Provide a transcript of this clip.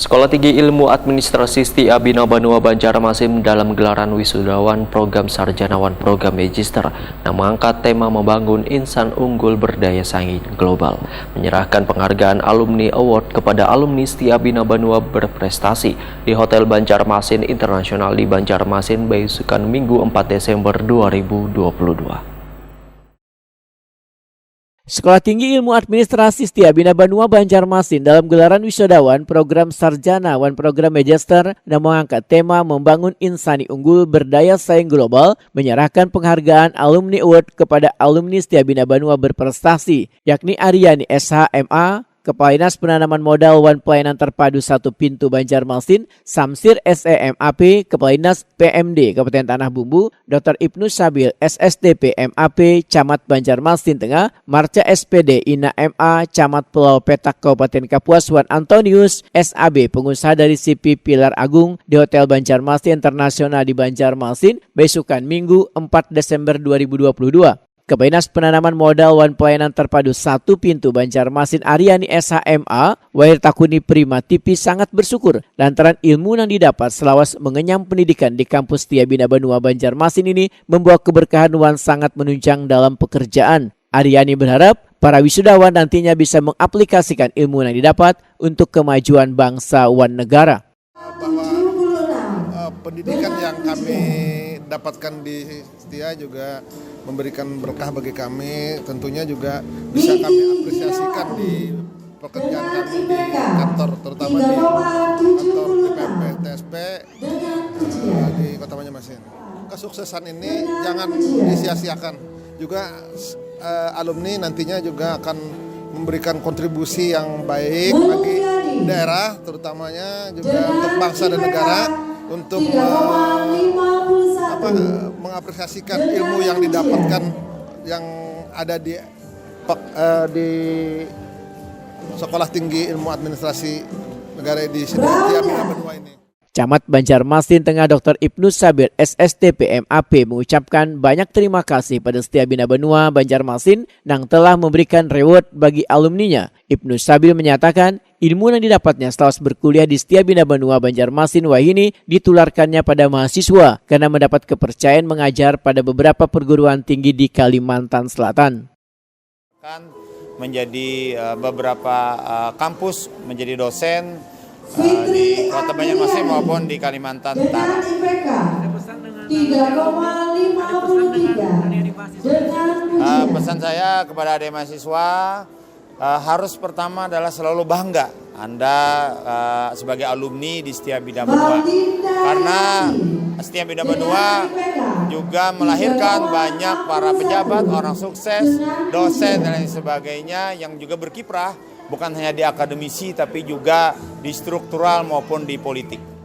Sekolah Tinggi Ilmu Administrasi Setia Bina Banua Banjarmasin dalam gelaran wisudawan program sarjanawan program Magister yang mengangkat tema membangun insan unggul berdaya saing global, menyerahkan penghargaan Alumni Award kepada alumni Setia Bina Banua berprestasi di Hotel Banjarmasin Internasional di Banjarmasin besukan Minggu 4 Desember 2022. Sekolah Tinggi Ilmu Administrasi Setia Bina Banua Banjarmasin dalam gelaran wisudawan program sarjana dan program Magister yang mengangkat tema membangun insani unggul berdaya saing global, menyerahkan penghargaan Alumni Award kepada alumni Setia Bina Banua berprestasi, yakni Aryani SHMA, Kepala Dinas Penanaman Modal dan Pelayanan Terpadu 1 Pintu Banjarmasin, Samsir SEMAP, Kepala Dinas PMD Kabupaten Tanah Bumbu, Dr. Ibnu Sabil SSDP MAP, Camat Banjarmasin Tengah, Marca SPD Ina MA, Camat Pulau Petak Kabupaten Kapuas Wan Antonius, SAB, pengusaha dari CP Pilar Agung di Hotel Banjarmasin Internasional di Banjarmasin, besukan Minggu 4 Desember 2022. Kepala Dinas Penanaman Modal dan Pelayanan Terpadu 1 Pintu Banjarmasin Aryani SHMA, Wahir Takuni Prima Tipi sangat bersyukur lantaran ilmu yang didapat selawas mengenyam pendidikan di kampus Setia Bina Banua Banjarmasin ini membawa keberkahan dan sangat menunjang dalam pekerjaan. Aryani berharap para wisudawan nantinya bisa mengaplikasikan ilmu yang didapat untuk kemajuan bangsa dan negara. Bahwa pendidikan yang kami dapatkan di Setia juga memberikan berkah bagi kami, tentunya juga bisa kami apresiasikan di pekerjaan kami di kantor, terutama di kantor DPP TSP di Kota Banjarmasin. Kesuksesan ini jangan disia-siakan. Juga alumni nantinya juga akan memberikan kontribusi yang baik bagi daerah, terutamanya juga untuk bangsa dan negara, untuk mengapresiasikan ilmu yang didapatkan yang ada di Sekolah Tinggi Ilmu Administrasi Negara di Setia Bina Banua ini. Camat Banjarmasin Tengah Dr. Ibnu Sabil SSDP MAP mengucapkan banyak terima kasih pada Setia Bina Banua Banjarmasin yang telah memberikan reward bagi alumninya. Ibnu Sabil menyatakan ilmu yang didapatnya setelah berkuliah di Setia Bina Banua Banjarmasin Wahini ditularkannya pada mahasiswa karena mendapat kepercayaan mengajar pada beberapa perguruan tinggi di Kalimantan Selatan. Menjadi beberapa kampus menjadi dosen di Kota Banjarmasin maupun di Kalimantan Utara. Pesan saya kepada adik mahasiswa harus pertama adalah selalu bangga Anda sebagai alumni di Setia Bina Banua, karena Setia Bina Banua juga melahirkan banyak para pejabat, orang sukses, dosen dan lain sebagainya yang juga berkiprah bukan hanya di akademisi tapi juga di struktural maupun di politik.